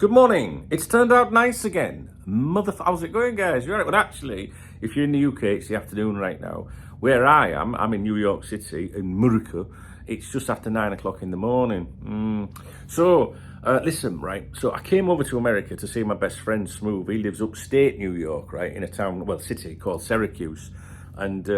Good morning. It's turned out nice again. How's it going, guys? You all right? Well, actually, if you're in the UK, it's the afternoon right now. Where I am, I'm in New York City, in Marko. It's just after 9 o'clock in the morning. Listen, right? So I came over to America to see my best friend, Smooth. He lives upstate New York, right? In a town, city called Syracuse. And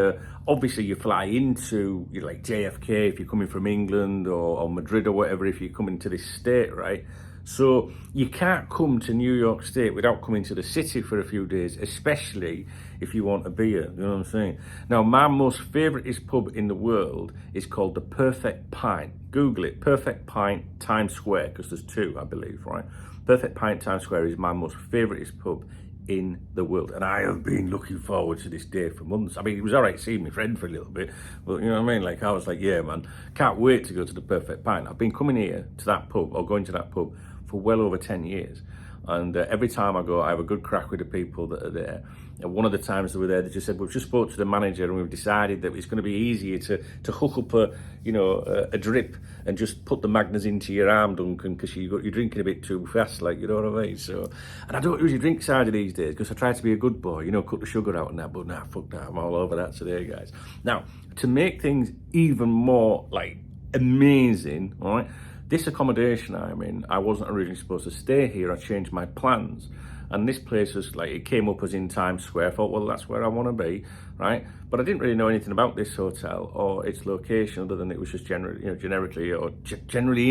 obviously you fly into like JFK if you're coming from England or Madrid or whatever if you're coming to this state, right? So you can't come to New York State without coming to the city for a few days, especially if you want a beer, you know what I'm saying? Now, my most favouriteest pub in the world is called The Perfect Pint. Google it, Perfect Pint, Times Square, because there's two, I believe, right? Perfect Pint, Times Square is my most favouriteest pub in the world, and I have been looking forward to this day for months. I mean, it was all right seeing my friend for a little bit, but you know what I mean? Like, I was like, yeah, man, can't wait to go to The Perfect Pint. I've been coming here to that pub, or going to that pub, for well over 10 years. And every time I go, I have a good crack with the people that are there. And one of the times they were there, they just said, we've just spoke to the manager and we've decided that it's going to be easier to hook up a drip and just put the magnets into your arm, Duncan, because you're drinking a bit too fast, like, you know what I mean? So, and I don't usually drink cider these days because I try to be a good boy, cut the sugar out and that, but nah, fuck that, I'm all over that today, guys. Now, to make things even more, like, amazing, all right, this accommodation I'm in, I wasn't originally supposed to stay here. I changed my plans. And this place was like, it came up as in Times Square. I thought, well, that's where I want to be, right? But I didn't really know anything about this hotel or its location other than it was just generically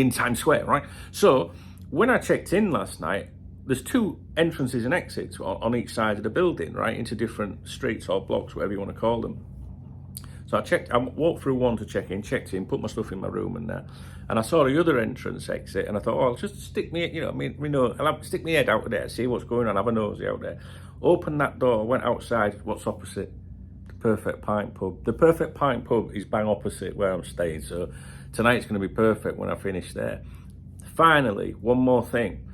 in Times Square, right? So when I checked in last night, there's two entrances and exits on each side of the building, right? Into different streets or blocks, whatever you want to call them. So I walked through one to check in, checked in, put my stuff in my room and that. And I saw the other entrance exit and I thought, oh, I'll just stick me, I'll stick my head out there, see what's going on, have a nosy out there. Opened that door, went outside, what's opposite? The Perfect Pint Pub. The Perfect Pint Pub is bang opposite where I'm staying, so tonight's going to be perfect when I finish there. Finally, one more thing.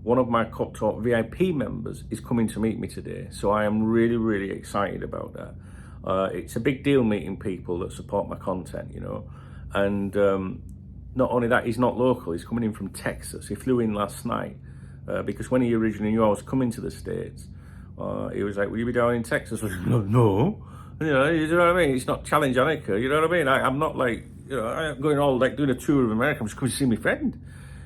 One of my Cop Talk VIP members is coming to meet me today, so I am really, really excited about that. It's a big deal meeting people that support my content, and not only that, he's not local, he's coming in from Texas. He flew in last night because when he originally knew I was coming to the States, he was like, will you be down in Texas? I was like, no. You know what I mean? It's not Challenge Annika, you know what I mean? I'm not like, I'm going all like doing a tour of America, I'm just coming to see my friend.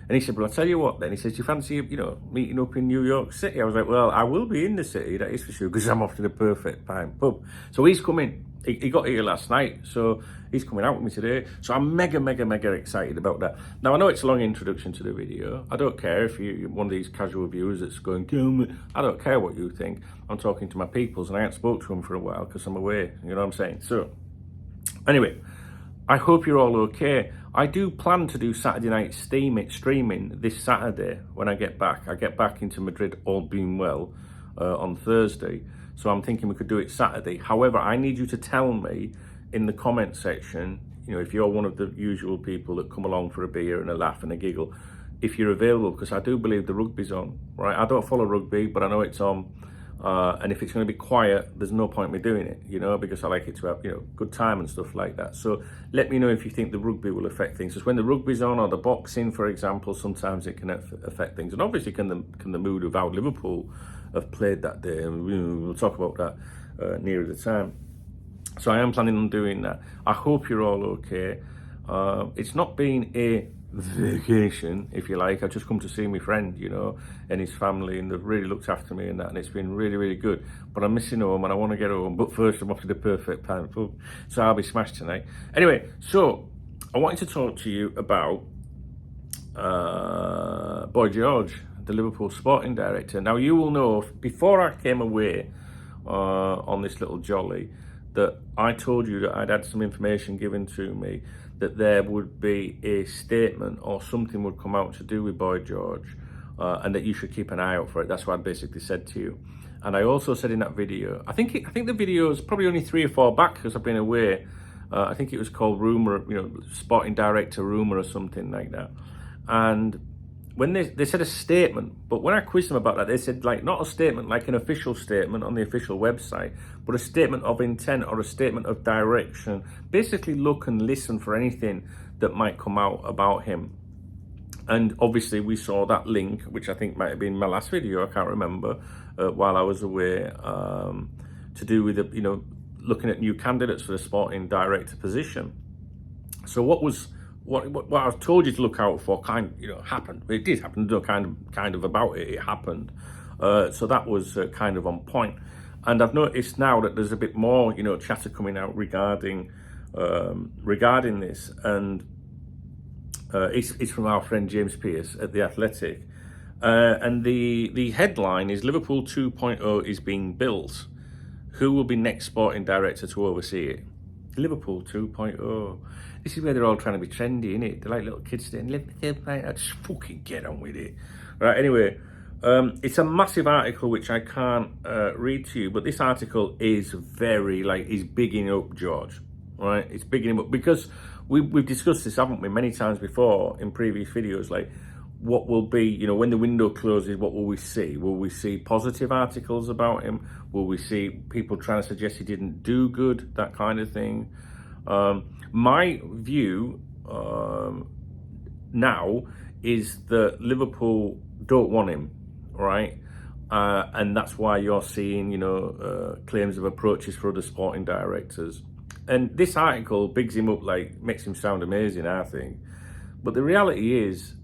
And he said, well, I'll tell you what then. He says, do you fancy, meeting up in New York City? I was like, well, I will be in the city, that is for sure, because I'm off to the Perfect Pint Pub. So he's coming. He got here last night, so he's coming out with me today. So I'm mega, mega, mega excited about that. Now, I know it's a long introduction to the video. I don't care if you're one of these casual viewers that's going, I don't care what you think. I'm talking to my peoples, and I haven't spoke to them for a while because I'm away. You know what I'm saying? So, anyway, I hope you're all okay. I do plan to do Saturday night streaming this Saturday when I get back. I get back into Madrid, all being well, on Thursday. So I'm thinking we could do it Saturday. However, I need you to tell me in the comment section, if you're one of the usual people that come along for a beer and a laugh and a giggle, if you're available, because I do believe the rugby's on, right? I don't follow rugby, but I know it's on. And if it's going to be quiet, there's no point in me doing it, because I like it to have, good time and stuff like that. So let me know if you think the rugby will affect things. Because when the rugby's on, or the boxing, for example, sometimes it can affect things. And obviously, can the mood of how Liverpool have played that day. And we'll talk about that nearer the time. So I am planning on doing that. I hope you're all okay. It's not been a vacation, if you like. I just come to see my friend, and his family, and they've really looked after me and that, and it's been really, really good. But I'm missing home and I want to get home, but first I'm off to the Perfect Pint Pub, so I'll be smashed tonight. Anyway, so I wanted to talk to you about Boy George, the Liverpool sporting director. Now, you will know, before I came away on this little jolly, that I told you that I'd had some information given to me that there would be a statement or something would come out to do with Boy George, and that you should keep an eye out for it. That's what I basically said to you. And I also said in that video, I think the video is probably only 3 or 4 back because I've been away. I think it was called Rumour, Sporting Director Rumour or something like that. And when they said a statement, but when I quizzed them about that, they said like not a statement like an official statement on the official website, but a statement of intent or a statement of direction. Basically look and listen for anything that might come out about him. And obviously we saw that link, which I think might have been my last video, I can't remember, while I was away, to do with, looking at new candidates for the sporting director position. So what I told you to look out for happened. It did happen, kind of about it, it happened. So that was kind of on point. And I've noticed now that there's a bit more, chatter coming out regarding this. And it's from our friend James Pearce at The Athletic. And the headline is Liverpool 2.0 is being built. Who will be next sporting director to oversee it? Liverpool 2.0. This is where they're all trying to be trendy, innit? They're like little kids saying, just fucking get on with it. Right, anyway, it's a massive article which I can't read to you, but this article is is bigging up George, right? It's bigging him up because we've discussed this, haven't we, many times before in previous videos, like what will be, when the window closes, what will we see? Will we see positive articles about him? Will we see people trying to suggest he didn't do good, that kind of thing? My view now is that Liverpool don't want him, right? And that's why you're seeing, claims of approaches for other sporting directors. And this article bigs him up, makes him sound amazing, I think. But the reality is,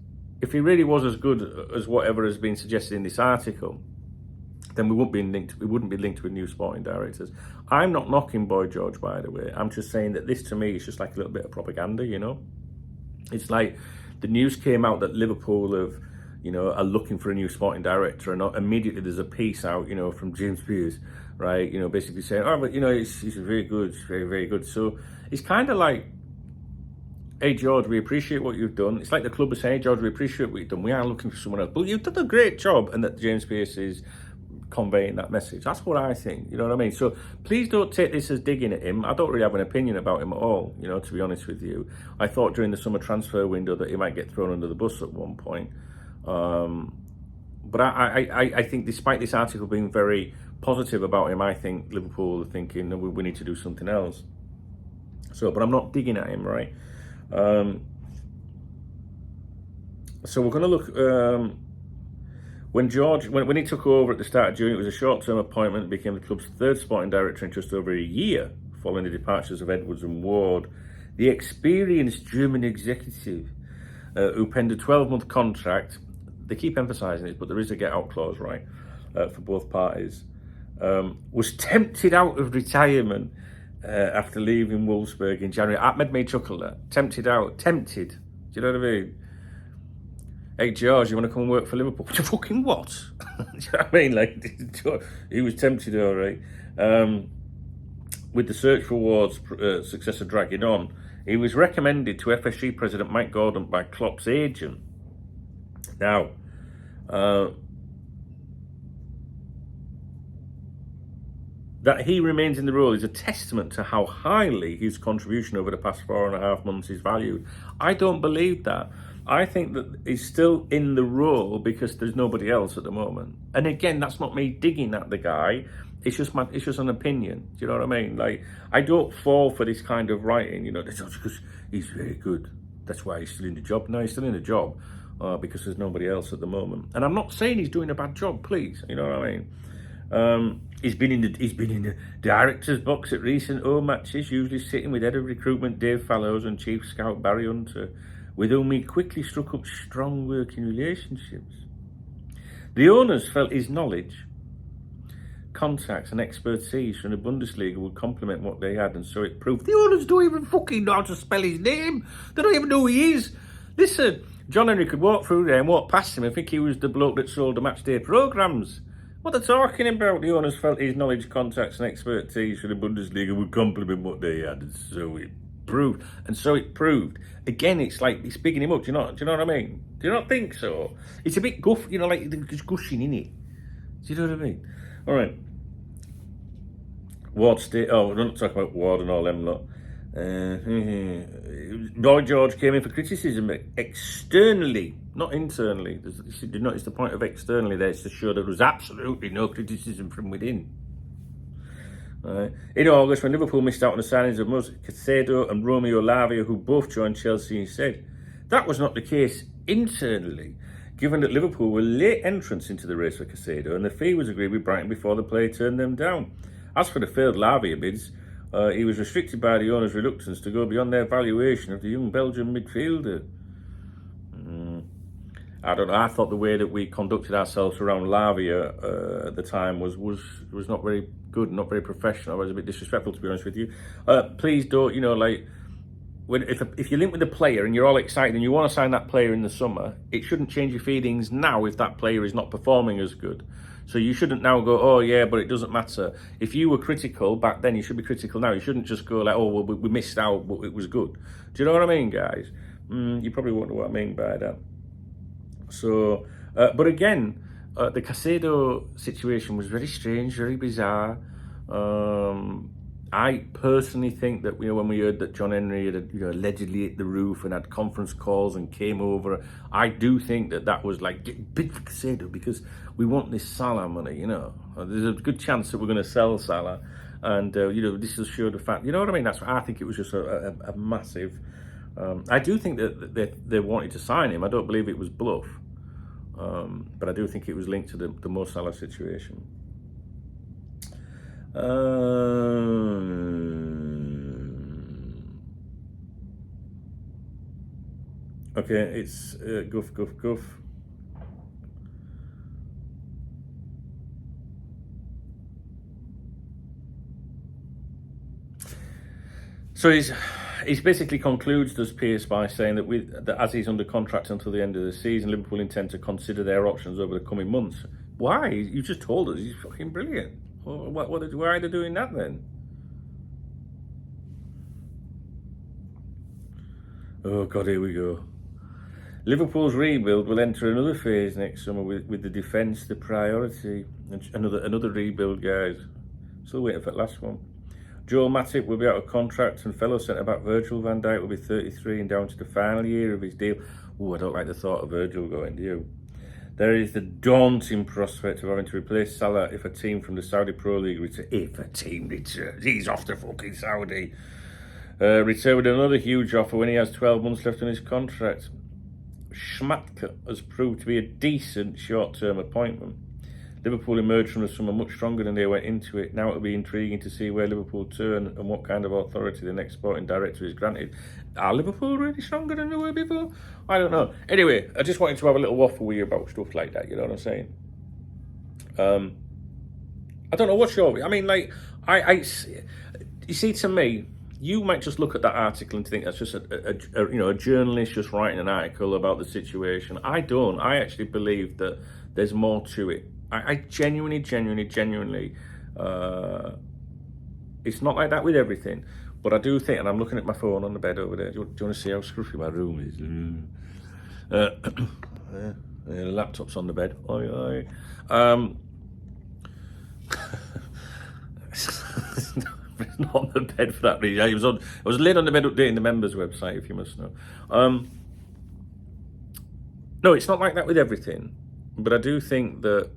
if he really was as good as whatever has been suggested in this article, then we wouldn't be linked with new sporting directors. I'm not knocking Boy George, by the way. I'm just saying that this, to me, is just like a little bit of propaganda, It's like the news came out that Liverpool are looking for a new sporting director, and immediately there's a piece out, from James Pearce, right? Basically saying, oh, but, he's very good, very, very good. So it's kind of like, hey, George, we appreciate what you've done. It's like the club is saying, hey, George, we appreciate what you've done. We are looking for someone else. But you've done a great job, and that James Pearce is conveying that message. That's what I think, you know what I mean? So please don't take this as digging at him. I don't really have an opinion about him at all, to be honest with you. I thought during the summer transfer window that he might get thrown under the bus at one point. But I think despite this article being very positive about him, I think Liverpool are thinking that we need to do something else. So, but I'm not digging at him, right? So we're going to look, when he took over at the start of June, it was a short-term appointment that became the club's third sporting director in just over a year, following the departures of Edwards and Ward. The experienced German executive, who penned a 12-month contract, they keep emphasising this, but there is a get-out clause, right, for both parties, was tempted out of retirement after leaving Wolfsburg in January. That made me chuckle, that. Tempted. Do you know what I mean? Hey, George, you want to come and work for Liverpool? Fucking what? Do you know what I mean? He was tempted, all right. With the search for Ward's successor dragging on, he was recommended to FSG President Mike Gordon by Klopp's agent. Now, that he remains in the role is a testament to how highly his contribution over the past 4.5 months is valued. I don't believe that. I think that he's still in the role because there's nobody else at the moment. And again, that's not me digging at the guy. It's just an opinion. Do you know what I mean? I don't fall for this kind of writing. That's because he's very good. That's why he's still in the job. No, he's still in the job because there's nobody else at the moment. And I'm not saying he's doing a bad job. Please, you know what I mean? He's been in the director's box at recent home matches, usually sitting with head of recruitment Dave Fallows and chief scout Barry Hunter, with whom he quickly struck up strong working relationships. The owners felt his knowledge, contacts and expertise from the Bundesliga would complement what they had, and so it proved. The owners don't even fucking know how to spell his name. They don't even know who he is. Listen, John Henry could walk through there and walk past him and think he was the bloke that sold the match day programmes. What they're talking about, the owners felt his knowledge, contacts and expertise from the Bundesliga would complement what they had, and so it proved. And so it proved. Again, it's like it's bigging him up. Do you know what I mean? Do you not think so? It's a bit guff, like just gushing in it. Do you know what I mean? All right. Ward State. Oh, we're not talking about Ward and all them lot. Boy George came in for criticism externally, not internally. You notice the point of externally there is to show there was absolutely no criticism from within. In August, when Liverpool missed out on the signings of Mutz, Caicedo and Romeo Lavia, who both joined Chelsea instead, That was not the case internally, given that Liverpool were late entrants into the race for Caicedo and the fee was agreed with Brighton before the player turned them down. As for the failed Lavia bids, he was restricted by the owner's reluctance to go beyond their valuation of the young Belgian midfielder. I don't know. I thought the way that we conducted ourselves around Lavia at the time was not very good, not very professional. I was a bit disrespectful, to be honest with you. Please don't, if you link with the player and you're all excited and you want to sign that player in the summer, it shouldn't change your feelings now if that player is not performing as good. So you shouldn't now go, oh yeah, but it doesn't matter. If you were critical back then, you should be critical now. You shouldn't just go like, oh, well, we missed out, but it was good. Do you know what I mean, guys? You probably won't know what I mean by that. So, but again, the Caicedo situation was very strange, very bizarre. I personally think that, when we heard that John Henry had, allegedly hit the roof and had conference calls and came over, I do think that was like big for Caicedo because we want this Salah money, There's a good chance that we're going to sell Salah, and this will show the fact. You know what I mean? I think it was just a massive. I do think that they wanted to sign him. I don't believe it was bluff, but I do think it was linked to the Mo Salah situation. Okay, it's Guff. So he basically concludes this piece by saying that as he's under contract until the end of the season, Liverpool intend to consider their options over the coming months. Why? You just told us he's fucking brilliant. Why are they doing that then? Oh God, here we go. Liverpool's rebuild will enter another phase next summer with the defence the priority. Another rebuild, guys. Still waiting for the last one. Joel Matip will be out of contract and fellow centre-back Virgil van Dijk will be 33 and down to the final year of his deal. Oh, I don't like the thought of Virgil going, do you? There is the daunting prospect of having to replace Salah if a team from the Saudi Pro League returns. If a team returns, he's off to fucking Saudi. Return with another huge offer when he has 12 months left on his contract. Schmatke has proved to be a decent short-term appointment. Liverpool emerged from the summer much stronger than they went into it. Now it'll be intriguing to see where Liverpool turn and what kind of authority the next sporting director is granted. Are Liverpool really stronger than they were before? I don't know. Anyway, I just wanted to have a little waffle with you about stuff like that, you know what I'm saying? I don't know, what's your... I mean, like, you see, to me, you might just look at that article and think that's just a journalist just writing an article about the situation. I don't. I actually believe that there's more to it. I genuinely, it's not like that with everything, but I do think, and I'm looking at my phone on the bed over there. Do you want to see how scruffy my room is? The laptop's on the bed. It's not on the bed for that reason. I was laid on the bed updating the members website, if you must know. No, it's not like that with everything, but I do think that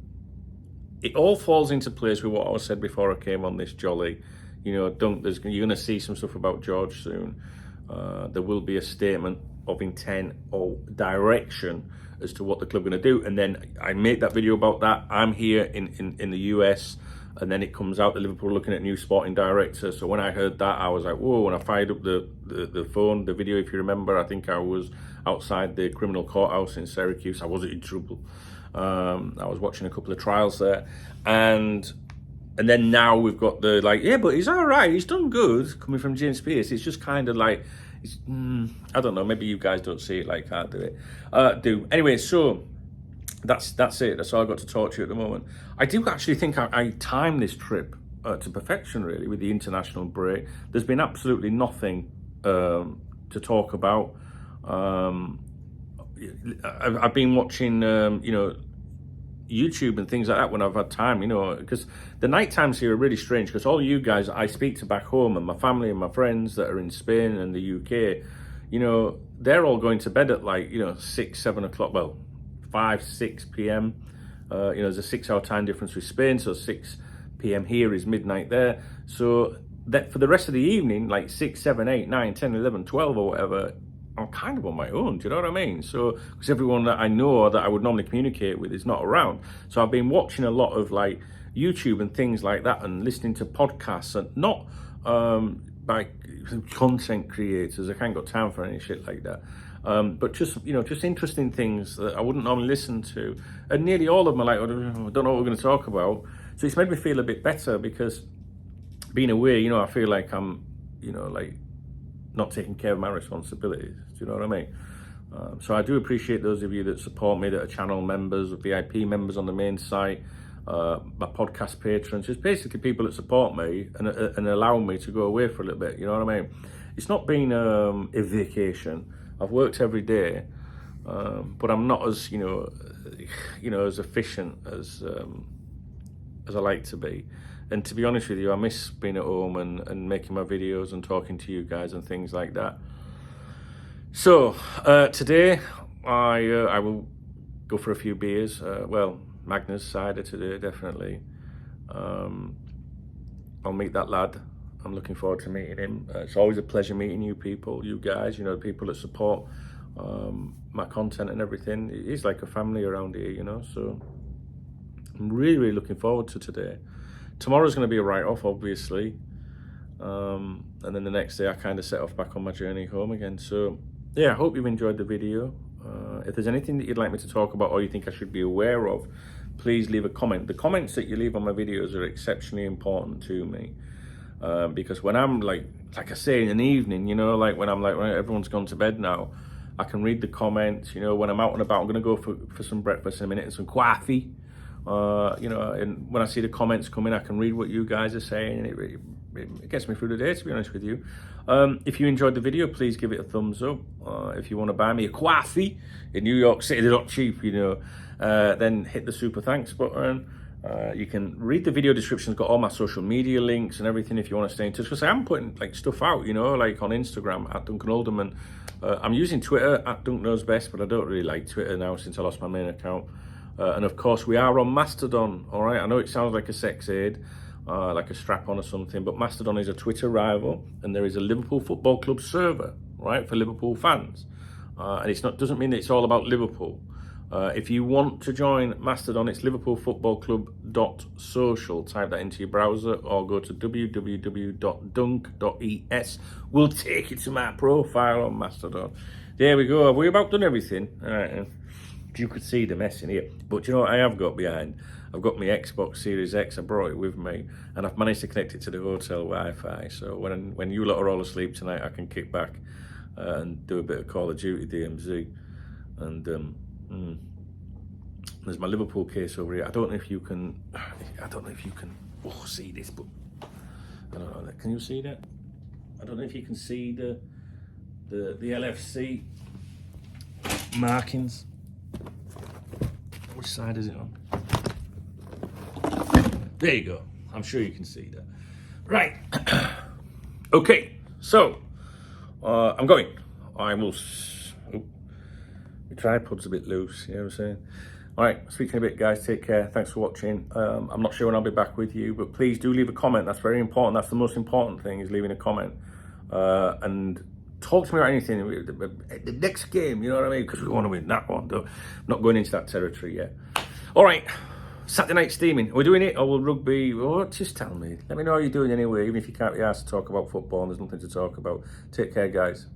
it all falls into place with what I said before I came on this jolly. You're going to see some stuff about George soon. There will be a statement of intent or direction as to what the club are going to do. And then I make that video about that. I'm here in the US, and then it comes out that Liverpool are looking at new sporting director. So when I heard that, I was like, whoa, when I fired up the phone, the video, if you remember, I think I was outside the criminal courthouse in Syracuse. I wasn't in trouble. I was watching a couple of trials there, and then now we've got the yeah, but he's all right, he's done good, coming from James Pearce. It's just kind of like, I don't know, maybe you guys don't see it like I do. Anyway, so that's it. That's all I've got to talk to you at the moment. I do actually think I timed this trip to perfection, really, with the international break. There's been absolutely nothing to talk about. I've been watching, YouTube and things like that when I've had time, because the night times here are really strange, because all you guys I speak to back home and my family and my friends that are in Spain and the UK, they're all going to bed at 6, 7 o'clock, well, 5, 6 p.m. There's a 6-hour time difference with Spain, so 6 p.m. here is midnight there. So that for the rest of the evening, 6, 7, 8, 9, 10, 11, 12 or whatever, I'm kind of on my own, do you know what I mean? So, because everyone that I know that I would normally communicate with is not around. So I've been watching a lot of like YouTube and things like that and listening to podcasts and not by content creators. I can't got time for any shit like that. But just, just interesting things that I wouldn't normally listen to. And nearly all of them are like, I don't know what we're going to talk about. So it's made me feel a bit better because being away, I feel like I'm, like not taking care of my responsibilities. Do you know what I mean? So I do appreciate those of you that support me, that are channel members, VIP members on the main site, my podcast patrons, just basically people that support me and allow me to go away for a little bit. You know what I mean? It's not been a vacation. I've worked every day, but I'm not as as efficient as I like to be. And to be honest with you, I miss being at home and making my videos and talking to you guys and things like that. So today I will go for a few beers. Magnus cider today, definitely. I'll meet that lad. I'm looking forward to meeting him. It's always a pleasure meeting you people, you guys, the people that support my content and everything. It's like a family around here, so I'm really, really looking forward to today. Tomorrow's going to be a write-off, obviously. And then the next day I kind of set off back on my journey home again. So, yeah, I hope you've enjoyed the video. If there's anything that you'd like me to talk about or you think I should be aware of, please leave a comment. The comments that you leave on my videos are exceptionally important to me. Because when I'm like I say in an evening, like when I'm like, when everyone's gone to bed now, I can read the comments, when I'm out and about. I'm going to go for some breakfast in a minute and some coffee. And when I see the comments coming, I can read what you guys are saying, and it gets me through the day, to be honest with you. If you enjoyed the video, please give it a thumbs up. If you want to buy me a coffee in New York City, they're not cheap, then hit the super thanks button. You can read the video description. It's got all my social media links and everything if you want to stay in touch. Because I'm putting like stuff out, like on Instagram at Duncan Alderman. I'm using Twitter at Dunk Knows Best, but I don't really like Twitter now since I lost my main account. And of course, we are on Mastodon, all right? I know it sounds like a sex aid, like a strap-on or something, but Mastodon is a Twitter rival, and there is a Liverpool Football Club server, right, for Liverpool fans. And doesn't mean that it's all about Liverpool. If you want to join Mastodon, it's liverpoolfootballclub.social. Type that into your browser or go to www.dunk.es. We'll take you to my profile on Mastodon. There we go. Have we about done everything? All right. You could see the mess in here. But you know what I have got behind? I've got my Xbox Series X. I brought it with me. And I've managed to connect it to the hotel Wi-Fi. So when you lot are all asleep tonight, I can kick back and do a bit of Call of Duty DMZ. And there's my Liverpool case over here. I don't know if you can see this, but I don't know. Can you see that? I don't know if you can see the LFC markings. Which side is it on? There you go. I'm sure you can see that. Right. Okay. So I'm going. I will. The tripod's a bit loose. You know what I'm saying? All right. Speak to you in a bit, guys. Take care. Thanks for watching. I'm not sure when I'll be back with you, but please do leave a comment. That's very important. That's the most important thing, is leaving a comment. And talk to me about anything. The next game, you know what I mean? Because we want to win that one. Though. I'm not going into that territory yet. All right. Saturday night steaming. Are we doing it or will rugby? Oh, just tell me. Let me know how you're doing anyway, even if you can't be asked to talk about football and there's nothing to talk about. Take care, guys.